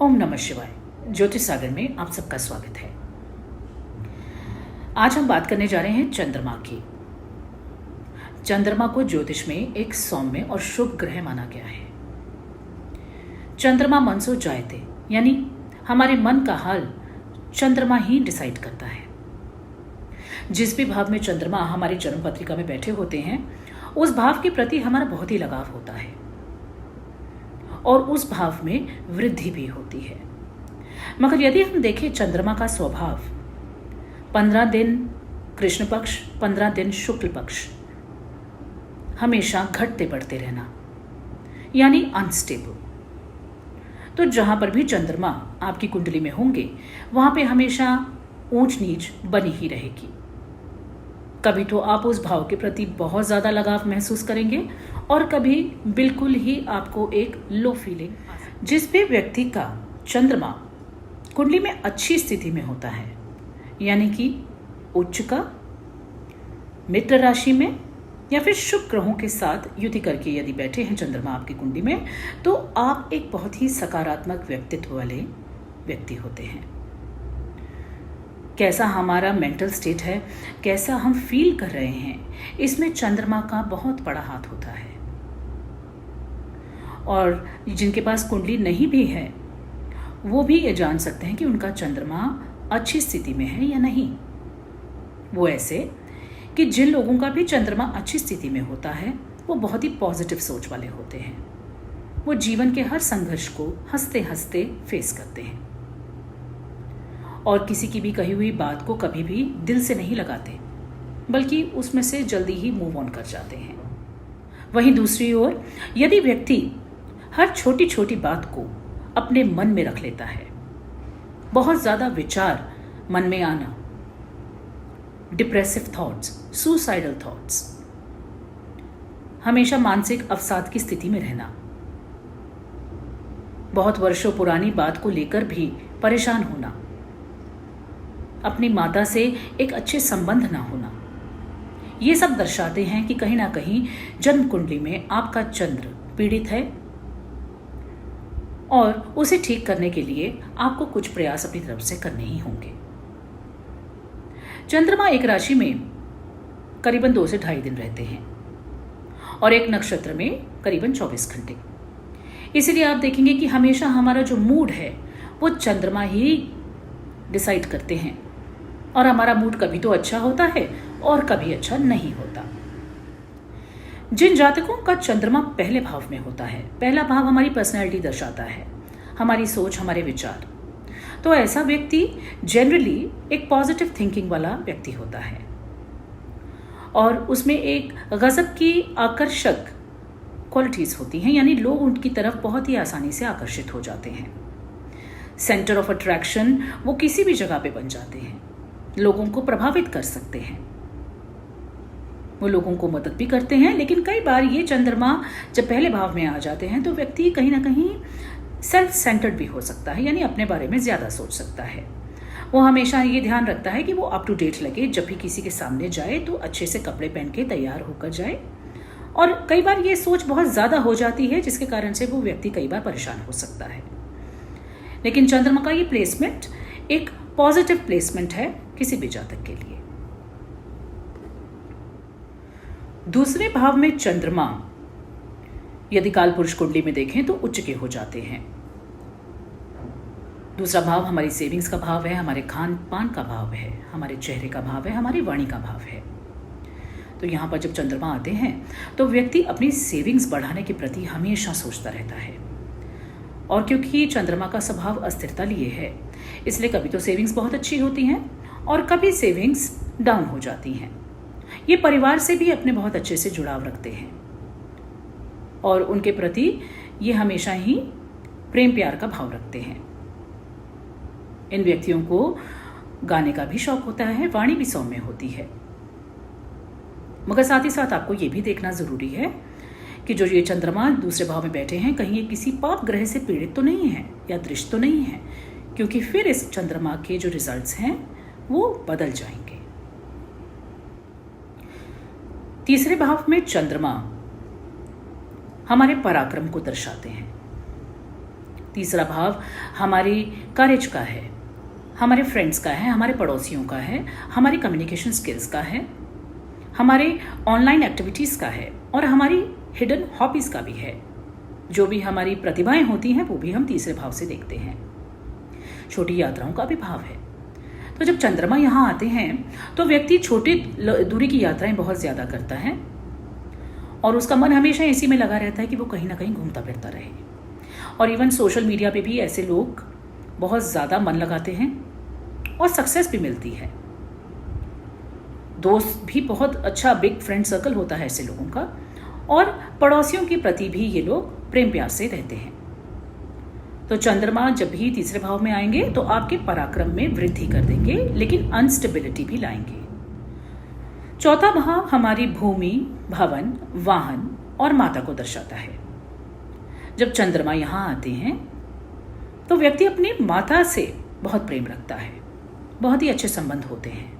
ओम नमः शिवाय। ज्योतिष सागर में आप सबका स्वागत है। आज हम बात करने जा रहे हैं चंद्रमा की। चंद्रमा को ज्योतिष में एक सौम्य और शुभ ग्रह माना गया है। चंद्रमा मनसो जायते, यानी हमारे मन का हाल चंद्रमा ही डिसाइड करता है। जिस भी भाव में चंद्रमा हमारी जन्म पत्रिका में बैठे होते हैं, उस भाव के प्रति हमारा बहुत ही लगाव होता है और उस भाव में वृद्धि भी होती है। मगर यदि हम देखें चंद्रमा का स्वभाव 15 दिन कृष्ण पक्ष, 15 दिन शुक्ल पक्ष, हमेशा घटते बढ़ते रहना, यानी अनस्टेबल। तो जहां पर भी चंद्रमा आपकी कुंडली में होंगे, वहां पे हमेशा ऊंच नीच बनी ही रहेगी। कभी तो आप उस भाव के प्रति बहुत ज्यादा लगाव महसूस करेंगे और कभी बिल्कुल ही आपको एक लो फीलिंग। जिस भी व्यक्ति का चंद्रमा कुंडली में अच्छी स्थिति में होता है, यानी कि उच्च का, मित्र राशि में या फिर शुभ ग्रहों के साथ युति करके यदि बैठे हैं चंद्रमा आपकी कुंडली में, तो आप एक बहुत ही सकारात्मक व्यक्तित्व वाले व्यक्ति होते हैं। कैसा हमारा मेंटल स्टेट है, कैसा हम फील कर रहे हैं, इसमें चंद्रमा का बहुत बड़ा हाथ होता है। और जिनके पास कुंडली नहीं भी है, वो भी ये जान सकते हैं कि उनका चंद्रमा अच्छी स्थिति में है या नहीं। वो ऐसे कि जिन लोगों का भी चंद्रमा अच्छी स्थिति में होता है, वो बहुत ही पॉजिटिव सोच वाले होते हैं। वो जीवन के हर संघर्ष को हंसते हंसते फेस करते हैं और किसी की भी कही हुई बात को कभी भी दिल से नहीं लगाते, बल्कि उसमें से जल्दी ही मूव ऑन कर जाते हैं। वहीं दूसरी ओर यदि व्यक्ति हर छोटी छोटी बात को अपने मन में रख लेता है, बहुत ज्यादा विचार मन में आना, डिप्रेसिव थॉट्स, सुसाइडल थॉट्स, हमेशा मानसिक अवसाद की स्थिति में रहना, बहुत वर्षों पुरानी बात को लेकर भी परेशान होना, अपनी माता से एक अच्छे संबंध ना होना, ये सब दर्शाते हैं कि कहीं ना कहीं जन्म कुंडली में आपका चंद्र पीड़ित है और उसे ठीक करने के लिए आपको कुछ प्रयास अपनी तरफ से करने ही होंगे। चंद्रमा एक राशि में करीबन 2 से 2.5 दिन रहते हैं और एक नक्षत्र में करीबन 24 घंटे। इसीलिए आप देखेंगे कि हमेशा हमारा जो मूड है वो चंद्रमा ही डिसाइड करते हैं और हमारा मूड कभी तो अच्छा होता है और कभी अच्छा नहीं होता। जिन जातकों का चंद्रमा पहले भाव में होता है, पहला भाव हमारी पर्सनैलिटी दर्शाता है, हमारी सोच, हमारे विचार, तो ऐसा व्यक्ति जनरली एक पॉजिटिव थिंकिंग वाला व्यक्ति होता है और उसमें एक गजब की आकर्षक क्वालिटीज होती हैं, यानी लोग उनकी तरफ बहुत ही आसानी से आकर्षित हो जाते हैं। सेंटर ऑफ अट्रैक्शन वो किसी भी जगह पे बन जाते हैं, लोगों को प्रभावित कर सकते हैं, वो लोगों को मदद भी करते हैं। लेकिन कई बार ये चंद्रमा जब पहले भाव में आ जाते हैं तो व्यक्ति कहीं ना कहीं सेल्फ सेंटर्ड भी हो सकता है, यानी अपने बारे में ज्यादा सोच सकता है। वो हमेशा ये ध्यान रखता है कि वो अप टू डेट लगे, जब भी किसी के सामने जाए तो अच्छे से कपड़े पहन के तैयार होकर जाए। और कई बार ये सोच बहुत ज्यादा हो जाती है, जिसके कारण से वो व्यक्ति कई बार परेशान हो सकता है। लेकिन चंद्रमा का ये प्लेसमेंट एक पॉजिटिव प्लेसमेंट है किसी भी जातक के लिए। दूसरे भाव में चंद्रमा यदि कालपुरुष कुंडली में देखें तो उच्च के हो जाते हैं। दूसरा भाव हमारी सेविंग्स का भाव है, हमारे खान पान का भाव है, हमारे चेहरे का भाव है, हमारी वाणी का भाव है। तो यहाँ पर जब चंद्रमा आते हैं तो व्यक्ति अपनी सेविंग्स बढ़ाने के प्रति हमेशा सोचता रहता है। और क्योंकि चंद्रमा का स्वभाव अस्थिरता लिए है, इसलिए कभी तो सेविंग्स बहुत अच्छी होती हैं और कभी सेविंग्स डाउन हो जाती हैं। ये परिवार से भी अपने बहुत अच्छे से जुड़ाव रखते हैं और उनके प्रति ये हमेशा ही प्रेम प्यार का भाव रखते हैं। इन व्यक्तियों को गाने का भी शौक होता है, वाणी भी सौम्य होती है। मगर साथ ही साथ आपको ये भी देखना जरूरी है कि जो ये चंद्रमा दूसरे भाव में बैठे हैं, कहीं ये किसी पाप ग्रह से पीड़ित तो नहीं है या दृष्ट तो नहीं है, क्योंकि फिर इस चंद्रमा के जो रिजल्ट्स हैं वो बदल जाएंगे। तीसरे भाव में चंद्रमा हमारे पराक्रम को दर्शाते हैं। तीसरा भाव हमारी करेज का है, हमारे फ्रेंड्स का है, हमारे पड़ोसियों का है, हमारी कम्युनिकेशन स्किल्स का है, हमारे ऑनलाइन एक्टिविटीज़ का है और हमारी हिडन हॉबीज़ का भी है। जो भी हमारी प्रतिभाएं होती हैं वो भी हम तीसरे भाव से देखते हैं। छोटी यात्राओं का भी भाव है। तो जब चंद्रमा यहाँ आते हैं तो व्यक्ति छोटी दूरी की यात्राएं बहुत ज़्यादा करता है और उसका मन हमेशा इसी में लगा रहता है कि वो कहीं ना कहीं घूमता फिरता रहे। और इवन सोशल मीडिया पे भी ऐसे लोग बहुत ज़्यादा मन लगाते हैं और सक्सेस भी मिलती है। दोस्त भी बहुत अच्छा बिग फ्रेंड सर्कल होता है ऐसे लोगों का, और पड़ोसियों के प्रति भी ये लोग प्रेम प्यार से रहते हैं। तो चंद्रमा जब भी तीसरे भाव में आएंगे तो आपके पराक्रम में वृद्धि कर देंगे, लेकिन अनस्टेबिलिटी भी लाएंगे। चौथा भाव हमारी भूमि, भवन, वाहन और माता को दर्शाता है। जब चंद्रमा यहाँ आते हैं तो व्यक्ति अपनी माता से बहुत प्रेम रखता है, बहुत ही अच्छे संबंध होते हैं।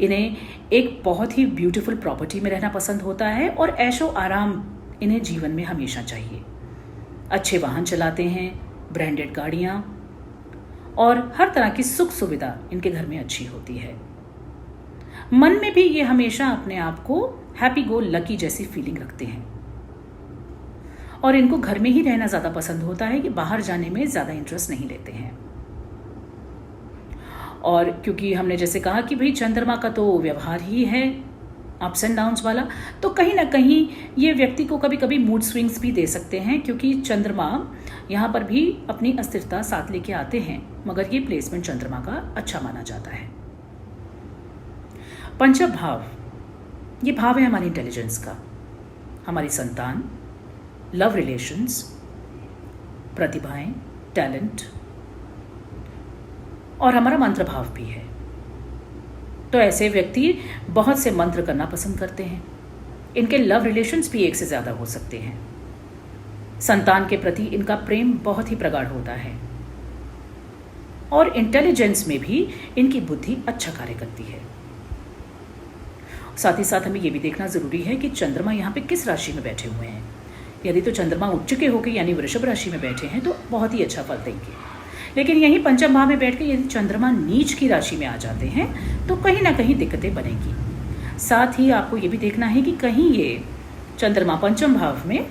इन्हें एक बहुत ही ब्यूटीफुल प्रॉपर्टी में रहना पसंद होता है और ऐशो आराम इन्हें जीवन में हमेशा चाहिए। अच्छे वाहन चलाते हैं, ब्रांडेड गाड़ियाँ और हर तरह की सुख सुविधा इनके घर में अच्छी होती है। मन में भी ये हमेशा अपने आप को हैप्पी गो लकी जैसी फीलिंग रखते हैं और इनको घर में ही रहना ज़्यादा पसंद होता है कि बाहर जाने में ज़्यादा इंटरेस्ट नहीं लेते हैं। और क्योंकि हमने जैसे कहा कि भाई चंद्रमा का तो व्यवहार ही है अप्स एंड डाउन्स वाला, तो कहीं ना कहीं ये व्यक्ति को कभी कभी मूड स्विंग्स भी दे सकते हैं, क्योंकि चंद्रमा यहाँ पर भी अपनी अस्थिरता साथ लेके आते हैं, मगर ये प्लेसमेंट चंद्रमा का अच्छा माना जाता है। पंचम भाव, ये भाव है हमारी इंटेलिजेंस का, हमारी संतान, लव रिलेशंस, प्रतिभाएं, टैलेंट और हमारा मंत्र भाव भी है। तो ऐसे व्यक्ति बहुत से मंत्र करना पसंद करते हैं। इनके लव रिलेशंस भी एक से ज़्यादा हो सकते हैं। संतान के प्रति इनका प्रेम बहुत ही प्रगाढ़ होता है और इंटेलिजेंस में भी इनकी बुद्धि अच्छा कार्य करती है। साथ ही साथ हमें यह भी देखना ज़रूरी है कि चंद्रमा यहाँ पे किस राशि में बैठे हुए हैं। यदि तो चंद्रमा उच्च के होकर यानी वृषभ राशि में बैठे हैं तो बहुत ही अच्छा फल देंगे, लेकिन यहीं पंचम भाव में बैठ के यदि चंद्रमा नीच की राशि में आ जाते हैं तो कहीं ना कहीं दिक्कतें बनेंगी। साथ ही आपको ये भी देखना है कि कहीं ये चंद्रमा पंचम भाव में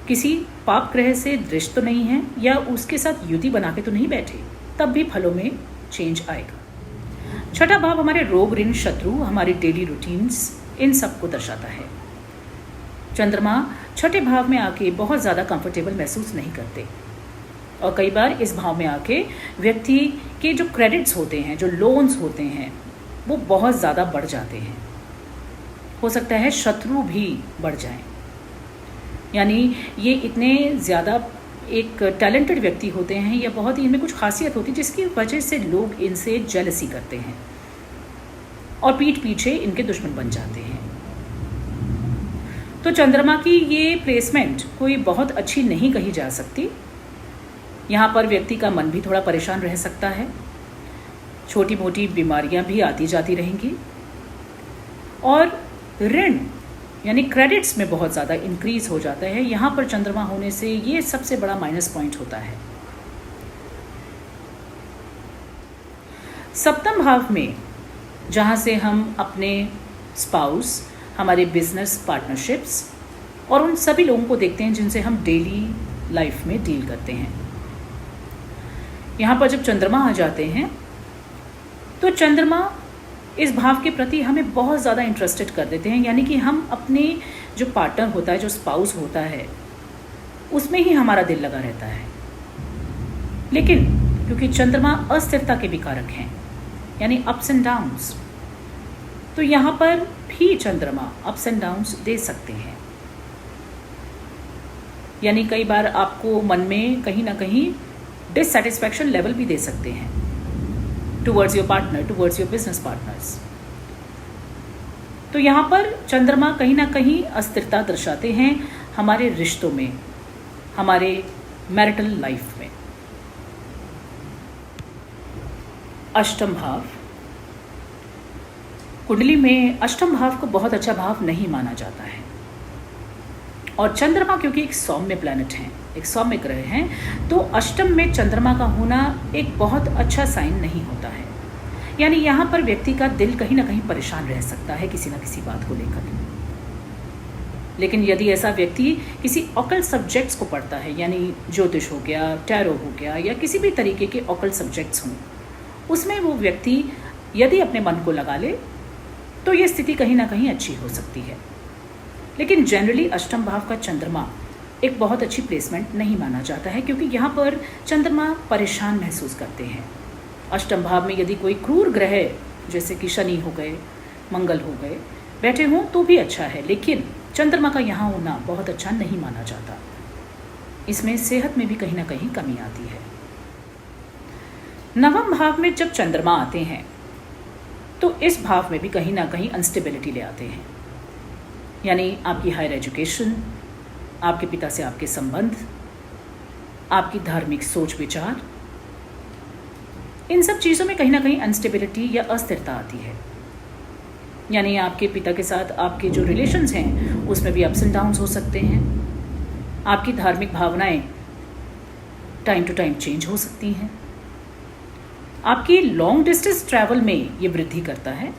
किसी पाप ग्रह से दृष्ट तो नहीं है या उसके साथ युति बना के तो नहीं बैठे, तब भी फलों में चेंज आएगा। छठा भाव हमारे रोग, ऋण, शत्रु, हमारे डेली रूटीन्स, इन सब को दर्शाता है। चंद्रमा छठे भाव में आके बहुत ज़्यादा कंफर्टेबल महसूस नहीं करते और कई बार इस भाव में आके व्यक्ति के जो क्रेडिट्स होते हैं, जो लोन्स होते हैं, वो बहुत ज़्यादा बढ़ जाते हैं। हो सकता है शत्रु भी बढ़ जाएं। यानी ये इतने ज़्यादा एक टैलेंटेड व्यक्ति होते हैं या बहुत ही इनमें कुछ खासियत होती है जिसकी वजह से लोग इनसे जेलसी करते हैं और पीठ पीछे इनके दुश्मन बन जाते हैं। तो चंद्रमा की ये प्लेसमेंट कोई बहुत अच्छी नहीं कही जा सकती। यहाँ पर व्यक्ति का मन भी थोड़ा परेशान रह सकता है, छोटी मोटी बीमारियाँ भी आती जाती रहेंगी और ऋण यानी क्रेडिट्स में बहुत ज़्यादा इंक्रीज हो जाता है। यहाँ पर चंद्रमा होने से ये सबसे बड़ा माइनस पॉइंट होता है। सप्तम भाव में जहाँ से हम अपने स्पाउस, हमारे बिजनेस पार्टनरशिप्स और उन सभी लोगों को देखते हैं जिनसे हम डेली लाइफ में डील करते हैं। यहाँ पर जब चंद्रमा आ जाते हैं तो चंद्रमा इस भाव के प्रति हमें बहुत ज़्यादा इंटरेस्टेड कर देते हैं, यानी कि हम अपने जो पार्टनर होता है, जो स्पाउस होता है, उसमें ही हमारा दिल लगा रहता है। लेकिन क्योंकि चंद्रमा अस्थिरता के भी कारक हैं यानी अप्स एंड डाउन्स, तो यहाँ पर भी चंद्रमा अप्स एंड डाउन्स दे सकते हैं। यानी कई बार आपको मन में कहीं ना कहीं डिससेटिस्फैक्शन लेवल भी दे सकते हैं towards your partner, towards your business partners. तो यहाँ पर चंद्रमा कहीं ना कहीं अस्थिरता दर्शाते हैं हमारे रिश्तों में, हमारे मैरिटल लाइफ में। अष्टम भाव, कुंडली में अष्टम भाव को बहुत अच्छा भाव नहीं माना जाता है और चंद्रमा क्योंकि एक सौम्य प्लैनेट है, एक सौम्य ग्रह हैं, तो अष्टम में चंद्रमा का होना एक बहुत अच्छा साइन नहीं होता है। यानी यहाँ पर व्यक्ति का दिल कहीं ना कहीं परेशान रह सकता है किसी न किसी बात को लेकर। लेकिन यदि ऐसा व्यक्ति किसी ऑकल्ट सब्जेक्ट्स को पढ़ता है, यानी ज्योतिष हो गया, टैरो हो गया, या किसी भी तरीके के ऑकल्ट सब्जेक्ट्स हों, उसमें वो व्यक्ति यदि अपने मन को लगा ले तो ये स्थिति कहीं ना कहीं अच्छी हो सकती है। लेकिन जनरली अष्टम भाव का चंद्रमा एक बहुत अच्छी प्लेसमेंट नहीं माना जाता है, क्योंकि यहाँ पर चंद्रमा परेशान महसूस करते हैं। अष्टम भाव में यदि कोई क्रूर ग्रह जैसे कि शनि हो गए, मंगल हो गए, बैठे हों तो भी अच्छा है, लेकिन चंद्रमा का यहाँ होना बहुत अच्छा नहीं माना जाता। इसमें सेहत में भी कहीं ना कहीं कमी आती है। नवम भाव में जब चंद्रमा आते हैं तो इस भाव में भी कहीं ना कहीं अनस्टेबिलिटी ले आते हैं। यानी आपकी हायर एजुकेशन, आपके पिता से आपके संबंध, आपकी धार्मिक सोच विचार, इन सब चीज़ों में कहीं ना कहीं अनस्टेबिलिटी या अस्थिरता आती है। यानी आपके पिता के साथ आपके जो रिलेशंस हैं उसमें भी अप्स एंड डाउन्स हो सकते हैं। आपकी धार्मिक भावनाएं टाइम टू टाइम चेंज हो सकती हैं। आपकी लॉन्ग डिस्टेंस ट्रैवल में ये वृद्धि करता है,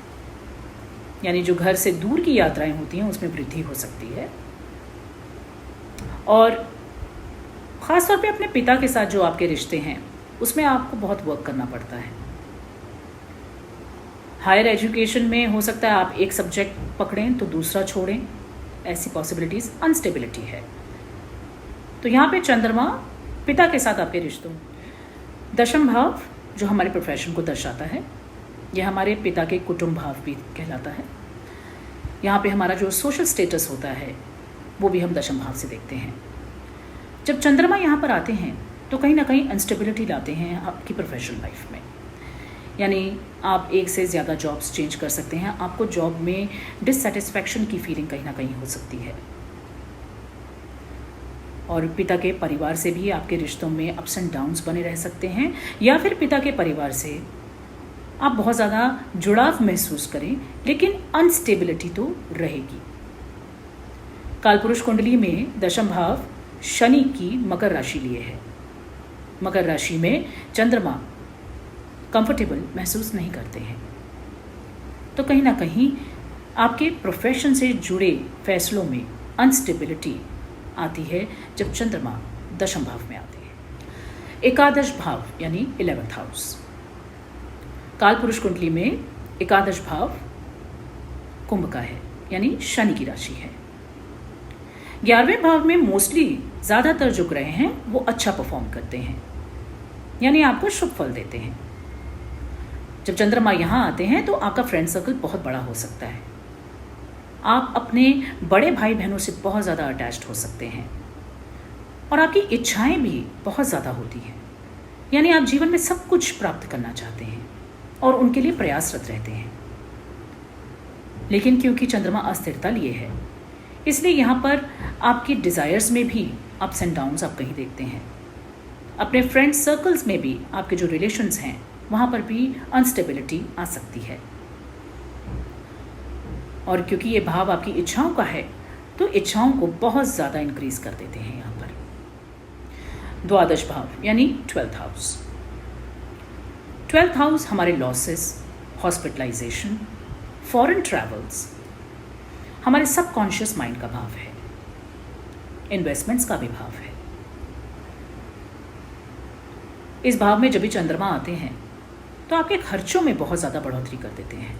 यानी जो घर से दूर की यात्राएं होती हैं उसमें वृद्धि हो सकती है। और ख़ासतौर पे अपने पिता के साथ जो आपके रिश्ते हैं उसमें आपको बहुत वर्क करना पड़ता है। हायर एजुकेशन में हो सकता है आप एक सब्जेक्ट पकड़ें तो दूसरा छोड़ें, ऐसी पॉसिबिलिटीज़, अनस्टेबिलिटी है। तो यहाँ पे चंद्रमा पिता के साथ आपके रिश्तों, दशम भाव जो हमारे प्रोफेशन को दर्शाता है, यह हमारे पिता के कुटुंब भाव भी कहलाता है। यहाँ पे हमारा जो सोशल स्टेटस होता है वो भी हम दशम भाव से देखते हैं। जब चंद्रमा यहाँ पर आते हैं तो कहीं ना कहीं अनस्टेबिलिटी लाते हैं आपकी प्रोफेशनल लाइफ में। यानी आप एक से ज़्यादा जॉब्स चेंज कर सकते हैं, आपको जॉब में डिससेटिस्फैक्शन की फीलिंग कहीं ना कहीं हो सकती है। और पिता के परिवार से भी आपके रिश्तों में अप्स एंड डाउन्स बने रह सकते हैं, या फिर पिता के परिवार से आप बहुत ज़्यादा जुड़ाव महसूस करें लेकिन अनस्टेबिलिटी तो रहेगी। कालपुरुष कुंडली में दशम भाव शनि की मकर राशि लिए है। मकर राशि में चंद्रमा कंफर्टेबल महसूस नहीं करते हैं, तो कहीं ना कहीं आपके प्रोफेशन से जुड़े फैसलों में अनस्टेबिलिटी आती है जब चंद्रमा दशम भाव में आते हैं। एकादश भाव यानी 11th हाउस, कालपुरुष कुंडली में एकादश भाव कुंभ का है, यानी शनि की राशि है। 11वें भाव में मोस्टली ज़्यादातर जो ग्रह हैं वो अच्छा परफॉर्म करते हैं, यानी आपको शुभ फल देते हैं। जब चंद्रमा यहाँ आते हैं तो आपका फ्रेंड सर्कल बहुत बड़ा हो सकता है। आप अपने बड़े भाई बहनों से बहुत ज़्यादा अटैच्ड हो सकते हैं और आपकी इच्छाएं भी बहुत ज़्यादा होती हैं। यानी आप जीवन में सब कुछ प्राप्त करना चाहते हैं और उनके लिए प्रयासरत रहते हैं। लेकिन क्योंकि चंद्रमा अस्थिरता लिए है, इसलिए यहाँ पर आपकी डिज़ायर्स में भी अप्स एंड डाउन्स आप कहीं देखते हैं। अपने फ्रेंड सर्कल्स में भी आपके जो रिलेशंस हैं वहाँ पर भी अनस्टेबिलिटी आ सकती है। और क्योंकि ये भाव आपकी इच्छाओं का है तो इच्छाओं को बहुत ज़्यादा इंक्रीज कर देते हैं यहाँ पर। द्वादश भाव यानी 12th हाउस। 12th हाउस हमारे लॉसेस, हॉस्पिटलाइजेशन, फॉरेन ट्रैवल्स, हमारे सबकॉन्शियस माइंड का भाव है, इन्वेस्टमेंट्स का भी भाव है। इस भाव में जब भी चंद्रमा आते हैं तो आपके खर्चों में बहुत ज़्यादा बढ़ोतरी कर देते हैं।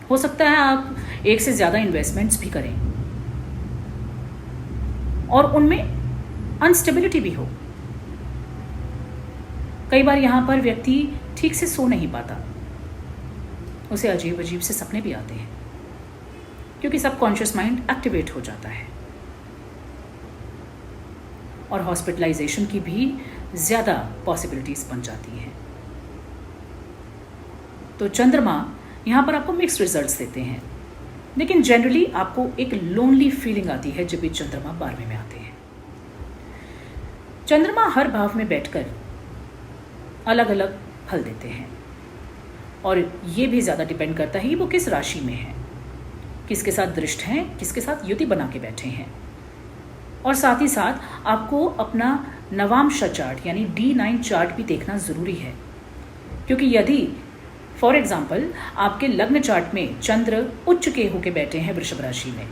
हो सकता है आप एक से ज़्यादा इन्वेस्टमेंट्स भी करें और उनमें अनस्टेबिलिटी भी हो। कई बार यहाँ पर व्यक्ति ठीक से सो नहीं पाता, उसे अजीब अजीब से सपने भी आते हैं क्योंकि सबकॉन्शियस माइंड एक्टिवेट हो जाता है। और हॉस्पिटलाइजेशन की भी ज़्यादा पॉसिबिलिटीज़ बन जाती हैं। तो चंद्रमा यहाँ पर आपको मिक्स्ड रिजल्ट्स देते हैं, लेकिन जनरली आपको एक लोनली फीलिंग आती है जब भी चंद्रमा 12वें में आते हैं। चंद्रमा हर भाव में बैठकर अलग अलग फल देते हैं और ये भी ज़्यादा डिपेंड करता है कि वो किस राशि में है, किसके साथ दृष्ट हैं, किसके साथ युति बना के बैठे हैं। और साथ ही साथ आपको अपना नवांश चार्ट यानी D9 चार्ट भी देखना ज़रूरी है, क्योंकि यदि फॉर एग्जाम्पल आपके लग्न चार्ट में चंद्र उच्च के होके बैठे हैं वृषभ राशि में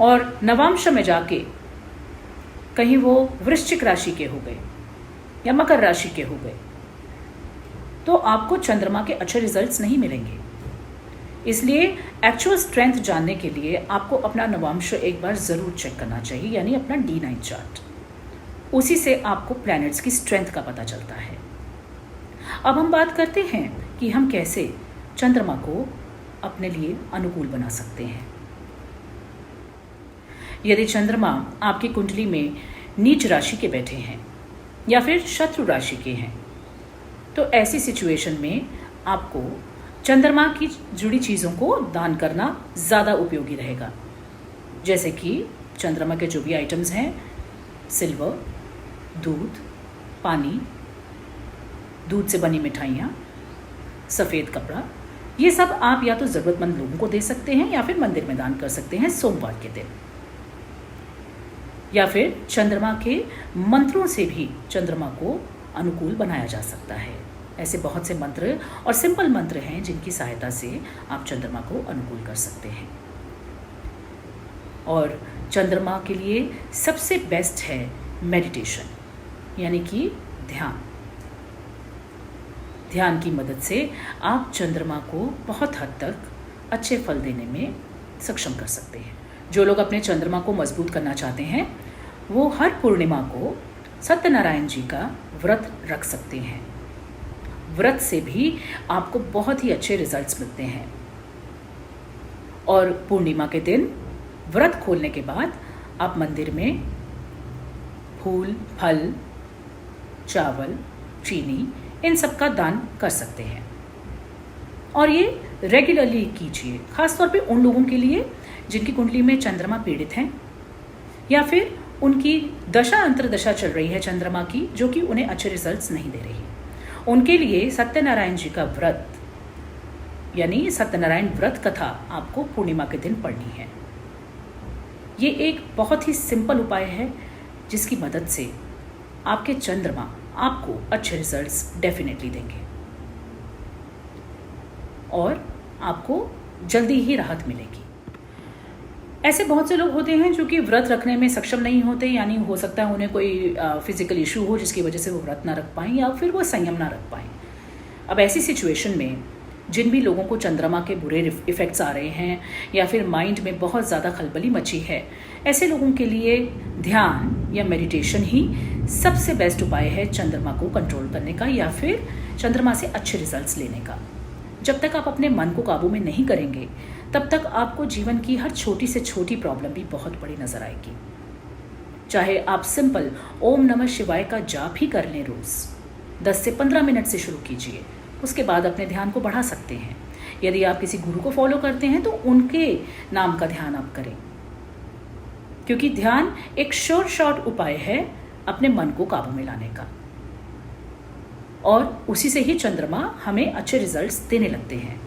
और नवांश में जाके कहीं वो वृश्चिक राशि के हो गए या मकर राशि के हो गए, तो आपको चंद्रमा के अच्छे रिजल्ट्स नहीं मिलेंगे। इसलिए एक्चुअल स्ट्रेंथ जानने के लिए आपको अपना नवांश एक बार ज़रूर चेक करना चाहिए, यानी अपना D9 चार्ट। उसी से आपको प्लैनेट्स की स्ट्रेंथ का पता चलता है। अब हम बात करते हैं कि हम कैसे चंद्रमा को अपने लिए अनुकूल बना सकते हैं। यदि चंद्रमा आपकी कुंडली में नीच राशि के बैठे हैं या फिर शत्रु राशि के हैं, तो ऐसी सिचुएशन में आपको चंद्रमा की जुड़ी चीज़ों को दान करना ज़्यादा उपयोगी रहेगा। जैसे कि चंद्रमा के जो भी आइटम्स हैं, सिल्वर, दूध, पानी, दूध से बनी मिठाइयाँ, सफ़ेद कपड़ा, ये सब आप या तो ज़रूरतमंद लोगों को दे सकते हैं या फिर मंदिर में दान कर सकते हैं सोमवार के दिन। या फिर चंद्रमा के मंत्रों से भी चंद्रमा को अनुकूल बनाया जा सकता है। ऐसे बहुत से मंत्र और सिंपल मंत्र हैं जिनकी सहायता से आप चंद्रमा को अनुकूल कर सकते हैं। और चंद्रमा के लिए सबसे बेस्ट है मेडिटेशन, यानी कि ध्यान। ध्यान की मदद से आप चंद्रमा को बहुत हद तक अच्छे फल देने में सक्षम कर सकते हैं। जो लोग अपने चंद्रमा को मजबूत करना चाहते हैं वो हर पूर्णिमा को सत्यनारायण जी का व्रत रख सकते हैं। व्रत से भी आपको बहुत ही अच्छे रिजल्ट्स मिलते हैं। और पूर्णिमा के दिन व्रत खोलने के बाद आप मंदिर में फूल, फल, चावल, चीनी, इन सब का दान कर सकते हैं। और ये रेगुलरली कीजिए, खासतौर पे उन लोगों के लिए जिनकी कुंडली में चंद्रमा पीड़ित हैं या फिर उनकी दशा अंतरदशा चल रही है चंद्रमा की, जो कि उन्हें अच्छे रिजल्ट्स नहीं दे रही। उनके लिए सत्यनारायण जी का व्रत यानी सत्यनारायण व्रत कथा आपको पूर्णिमा के दिन पढ़नी है। ये एक बहुत ही सिंपल उपाय है जिसकी मदद से आपके चंद्रमा आपको अच्छे रिजल्ट्स डेफिनेटली देंगे और आपको जल्दी ही राहत मिलेगी। ऐसे बहुत से लोग होते हैं जो कि व्रत रखने में सक्षम नहीं होते, यानी हो सकता है उन्हें कोई फिजिकल इशू हो जिसकी वजह से वो व्रत ना रख पाएँ या फिर वो संयम ना रख पाएँ। अब ऐसी सिचुएशन में जिन भी लोगों को चंद्रमा के बुरे इफ़ेक्ट्स आ रहे हैं या फिर माइंड में बहुत ज़्यादा खलबली मची है, ऐसे लोगों के लिए ध्यान या मेडिटेशन ही सबसे बेस्ट उपाय है चंद्रमा को कंट्रोल करने का या फिर चंद्रमा से अच्छे रिजल्ट्स लेने का। जब तक आप अपने मन को काबू में नहीं करेंगे तब तक आपको जीवन की हर छोटी से छोटी प्रॉब्लम भी बहुत बड़ी नजर आएगी। चाहे आप सिंपल ओम नमः शिवाय का जाप ही कर लें, रोज 10 से 15 मिनट से शुरू कीजिए, उसके बाद अपने ध्यान को बढ़ा सकते हैं। यदि आप किसी गुरु को फॉलो करते हैं तो उनके नाम का ध्यान आप करें, क्योंकि ध्यान एक शॉर्ट उपाय है अपने मन को काबू में लाने का और उसी से ही चंद्रमा हमें अच्छे रिजल्ट्स देने लगते हैं।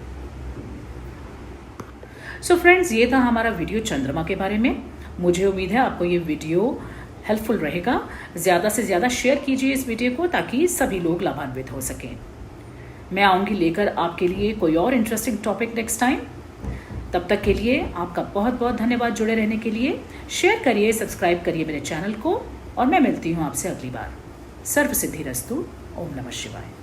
सो फ्रेंड्स, ये था हमारा वीडियो चंद्रमा के बारे में। मुझे उम्मीद है आपको ये वीडियो हेल्पफुल रहेगा। ज़्यादा से ज़्यादा शेयर कीजिए इस वीडियो को ताकि सभी लोग लाभान्वित हो सकें। मैं आऊँगी लेकर आपके लिए कोई और इंटरेस्टिंग टॉपिक नेक्स्ट टाइम। तब तक के लिए आपका बहुत बहुत धन्यवाद जुड़े रहने के लिए। शेयर करिए, सब्सक्राइब करिए मेरे चैनल को और मैं मिलती हूँ आपसे अगली बार। सर्व सिद्धिरस्तु। ओम नमः शिवाय।